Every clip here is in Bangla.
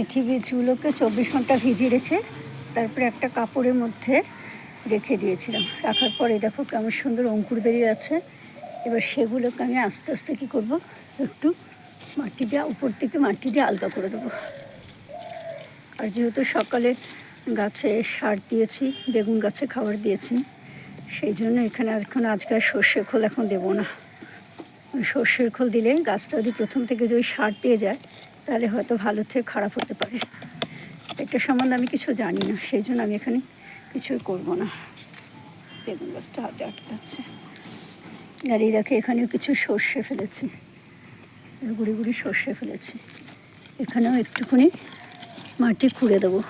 মেথি বীজগুলোকে 24 ঘন্টা ভিজিয়ে রেখে তারপরে একটা কাপড়ের মধ্যে রেখে দিয়েছিলাম। রাখার পরে দেখো কেমন সুন্দর অঙ্কুর বেরিয়ে যাচ্ছে। এবার সেগুলোকে আমি আস্তে আস্তে কী করবো, একটু মাটি দিয়ে উপর থেকে মাটি দিয়ে আলগা করে দেবো। আর যেহেতু সকালে গাছে সার দিয়েছি, বেগুন গাছে খাবার দিয়েছি, সেই জন্য এখানে আজকে সর্ষের খোল এখন দেবো না। সর্ষের খোল দিলে গাছটা যদি প্রথম থেকে যদি সার দিয়ে যায় তাহলে হয়তো ভালো থেকে খারাপ হতে পারে। এটা সম্বন্ধে আমি কিছু জানি না, সেই জন্য আমি এখানে কিছুই করবো না। বেগুন গাছটা হাতে আটকাচ্ছে। আর এই দেখে এখানেও কিছু সর্ষে ফেলেছি, গুঁড়ি গুঁড়ি সর্ষে ফেলেছি। এখানেও একটুখানি মাটি খুঁড়ে দেবো।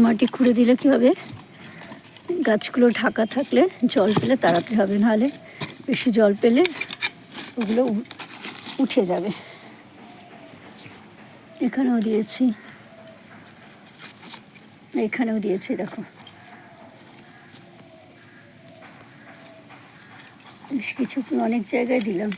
মাটি খুঁড়ে দিলে কী হবে, গাছগুলো ঢাকা থাকলে জল পেলে তাড়াতাড়ি হবে, নাহলে বেশি জল পেলে ওগুলো উঠে যাবে। এখানেও দিয়েছি, এখানেও দিয়েছি, দেখো বেশ কিছু অনেক জায়গায় দিলাম।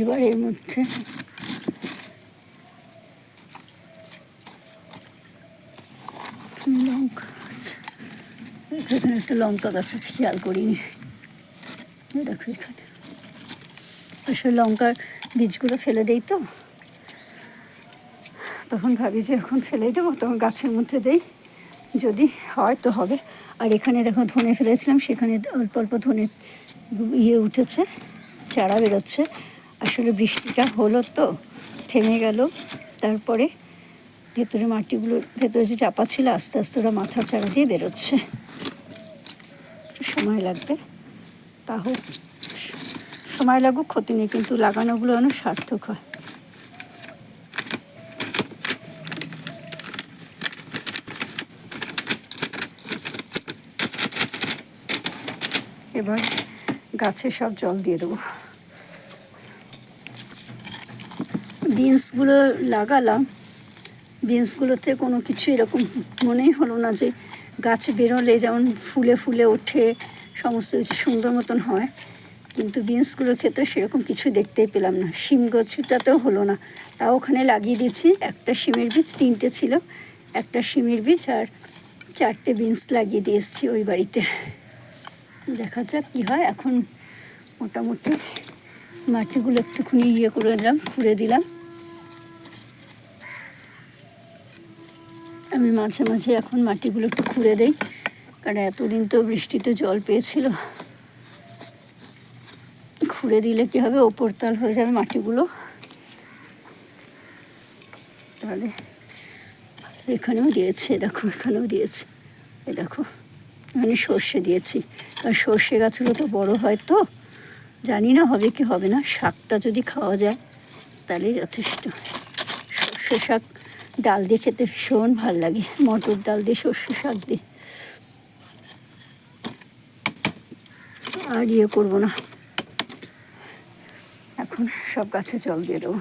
এবার এর মধ্যে লঙ্কা গাছ, এখানে একটা লঙ্কা গাছ আছে, খেয়াল করিনি। দেখো এখানে আসলে লঙ্কার বীজগুলো ফেলে দেই, তো তখন ভাবি যে এখন ফেলেই দেবো, তখন গাছের মধ্যে দেই, যদি হয় তো হবে। আর এখানে দেখো ধনে ফেলেছিলাম, সেখানে অল্প অল্প ধনে উঠেছে, চারা বেরোচ্ছে। আসলে বৃষ্টিটা হলো তো থেমে গেল, তারপরে ভেতরে মাটিগুলো ভেতরে যে চাপা ছিল আস্তে আস্তে ওরা মাথা চারা দিয়ে বেরোচ্ছে। সময় লাগবে, তাও সময় লাগুক ক্ষতি নেই, কিন্তু লাগানোগুলো অনেক সার্থক হয়। এবার গাছে সব জল দিয়ে দেবো। বিনসগুলো লাগালাম, বিনসগুলোতে কোনো কিছু এরকম মনেই হলো না যে গাছ বেরোলে যেমন ফুলে ফুলে ওঠে, সমস্ত কিছু সুন্দর মতন হয়, কিন্তু বিনসগুলোর ক্ষেত্রে সেরকম কিছু দেখতেই পেলাম না। শিম গাছটাতেও হলো না, তাও ওখানে লাগিয়ে দিয়েছি। একটা শিমের বীজ, 3টে ছিল, একটা শিমের বীজ আর 4টে বিনস লাগিয়ে দিয়ে এসেছি ওই বাড়িতে। দেখা যাক কী হয়। এখন মোটামুটি মাটিগুলো একটুখানি করে দিলাম, খুঁড়ে দিলাম। আমি মাঝে মাঝে এখন মাটিগুলো একটু খুঁড়ে দেই, কারণ এতদিন তো বৃষ্টিতে জল পেয়েছিল। খুঁড়ে দিলে কী হবে, ওপরতল হয়ে যাবে মাটিগুলো। তাহলে এখানেও দিয়েছে, দেখো এখানেও দিয়েছে, এ দেখো এখানে সর্ষে দিয়েছি। আর সর্ষে গাছগুলো তো বড় হয়, তো জানি না হবে কি হবে না। শাকটা যদি খাওয়া যায় তাহলেই যথেষ্ট। সর্ষে শাক ডাল দিয়ে খেতে ভীষণ ভাল লাগে, মটর ডাল দিয়ে সর্ষে শাক দিয়ে। আর করবো না, এখন সব গাছে জল দিয়ে দেবো।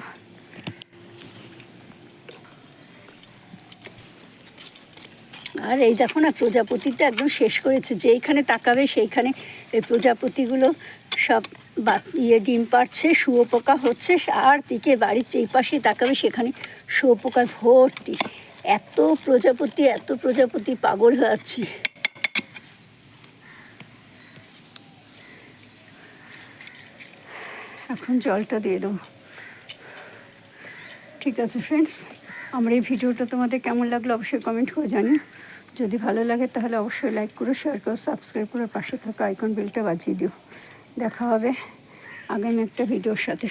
আর এই দেখো না, প্রজাপতিটা একদম শেষ করেছে, যেইখানে তাকাবে সেইখানে এই প্রজাপতিগুলো সব ডিম পাড়ছে, শুয়োপোকা হচ্ছে। আর দিকে বাড়ির যেই পাশে তাকাবে সেখানে শুয়োপোকায় ভর্তি। এত প্রজাপতি, পাগল হয়ে যাচ্ছি। এখন জলটা দিয়ে দেবো। ঠিক আছে ফ্রেন্ডস, আমার এই ভিডিওটা তোমাদের কেমন লাগলো অবশ্যই কমেন্ট করে জানিও। যদি ভালো লাগে তাহলে অবশ্যই লাইক করো, শেয়ার করো, সাবস্ক্রাইব করে পাশে থাকা আইকন বেলটা বাজিয়ে দিও। দেখা হবে আগামী একটা ভিডিওর সাথে।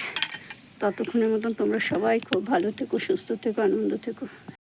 ততক্ষণের মতন তোমরা সবাই খুব ভালো থেকো, সুস্থ থেকো, আনন্দ থেকো।